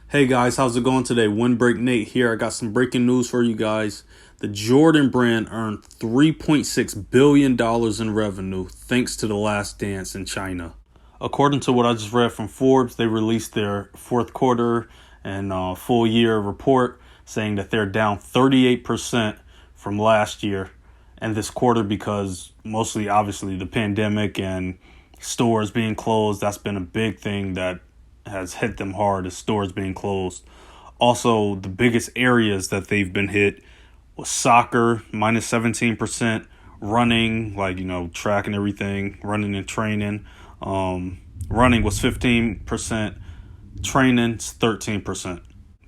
Hey guys, how's it going today? Windbreak Nate here. I got some breaking news for you guys. The Jordan brand earned $3.6 billion in revenue thanks to The Last Dance in China. According to what I just read from Forbes, they released their fourth quarter and full year report saying that they're down 38% from last year and this quarter because mostly obviously the pandemic and stores being closed. That's been a big thing that has hit them hard, is stores being closed. Also, the biggest areas that they've been hit was soccer, minus 17%, running, track and everything, running and training. Running was 15%, training's 13%.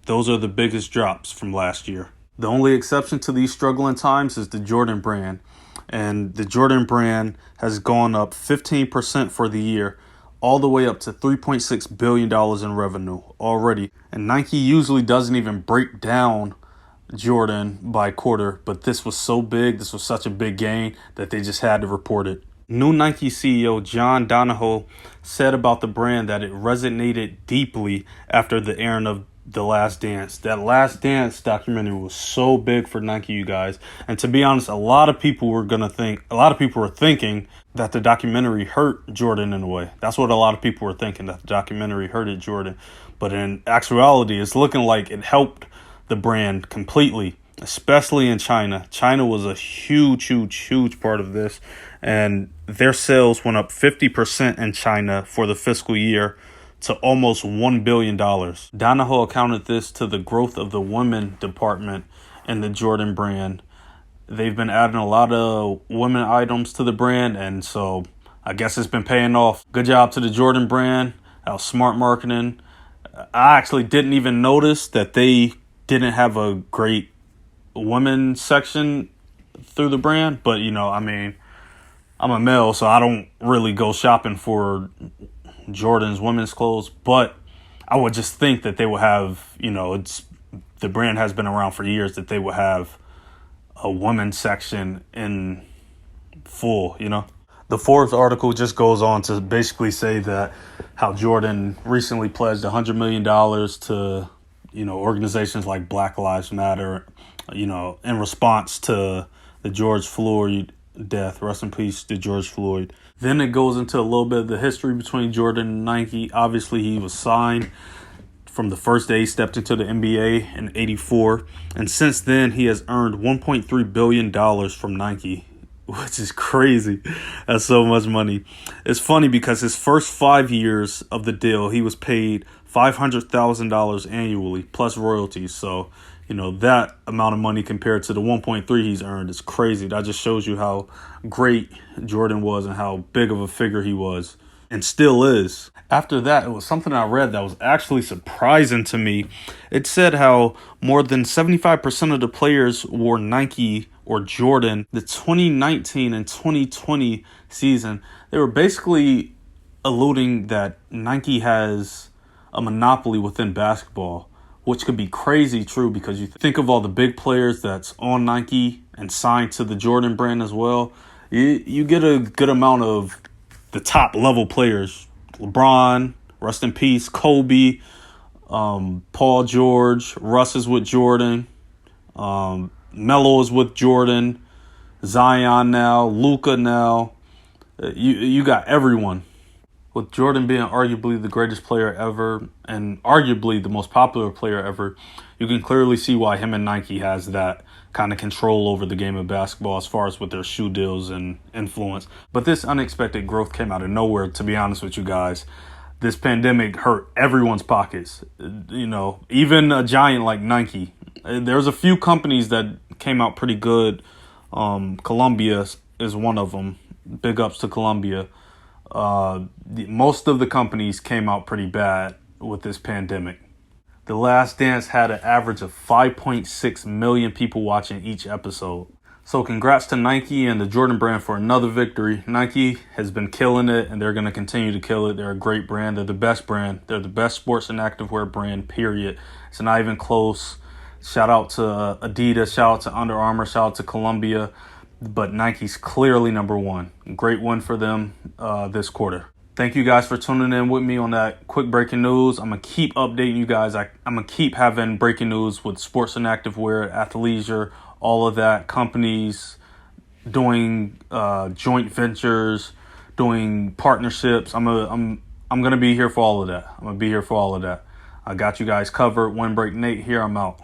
Those are the biggest drops from last year. The only exception to these struggling times is the Jordan brand. And the Jordan brand has gone up 15% for the year, all the way up to $3.6 billion in revenue already. And Nike usually doesn't even break down Jordan by quarter, but this was so big, this was such a big gain that they just had to report it. New Nike CEO John Donahoe said about the brand that it resonated deeply after the airing of The Last Dance. That Last Dance documentary was so big for Nike, you guys. And to be honest, a lot of people were thinking that the documentary hurt Jordan in a way. That's what a lot of people were thinking, that the documentary hurted Jordan. But in actuality, it's looking like it helped the brand completely, especially in China. China was a huge part of this, and their sales went up 50% in China for the fiscal year to almost $1 billion. Donahoe accounted this to the growth of the women department in the Jordan brand. They've been adding a lot of women items to the brand, and so I guess it's been paying off. Good job to the Jordan brand. That was smart marketing. I actually didn't even notice that they didn't have a great women's section through the brand, but I'm a male, so I don't really go shopping for Jordan's women's clothes, but I would just think that they would have, the brand has been around for years, that they would have a women's section in full. The Forbes article just goes on to basically say that how Jordan recently pledged $100 million to, organizations like Black Lives Matter, in response to the George Floyd death. Rest in peace to George Floyd. Then it goes into a little bit of the history between Jordan and Nike. Obviously, he was signed from the first day he stepped into the NBA in '84. And since then, he has earned $1.3 billion from Nike, which is crazy. That's so much money. It's funny because his first 5 years of the deal, he was paid $500,000 annually plus royalties. So, that amount of money compared to the 1.3 he's earned is crazy. That just shows you how great Jordan was and how big of a figure he was and still is. After that, it was something I read that was actually surprising to me. It said how more than 75% of the players wore Nike or Jordan. The 2019 and 2020 season, they were basically alluding that Nike has a monopoly within basketball, which could be crazy true because you think of all the big players that's on Nike and signed to the Jordan brand as well. You get a good amount of the top level players. LeBron, rest in peace, Kobe, Paul George, Russ is with Jordan, Melo is with Jordan, Zion now, Luka now. You got everyone. With Jordan being arguably the greatest player ever and arguably the most popular player ever, you can clearly see why him and Nike has that kind of control over the game of basketball as far as with their shoe deals and influence. But this unexpected growth came out of nowhere, to be honest with you guys. This pandemic hurt everyone's pockets, even a giant like Nike. There's a few companies that came out pretty good. Columbia is one of them. Big ups to Columbia. Most of the companies came out pretty bad with this pandemic. The Last Dance had an average of 5.6 million people watching each episode. So congrats to Nike and the Jordan brand for another victory. Nike has been killing it and they're going to continue to kill it. They're a great brand. They're the best brand. They're the best sports and activewear brand, period. It's not even close. Shout out to Adidas. Shout out to Under Armour. Shout out to Columbia. But Nike's clearly number one. Great win for them this quarter. Thank you guys for tuning in with me on that quick breaking news. I'm going to keep updating you guys. I'm going to keep having breaking news with sports and activewear, athleisure, all of that, companies doing joint ventures, doing partnerships. I'm going to be here for all of that. I got you guys covered. One Break Nate here. I'm out.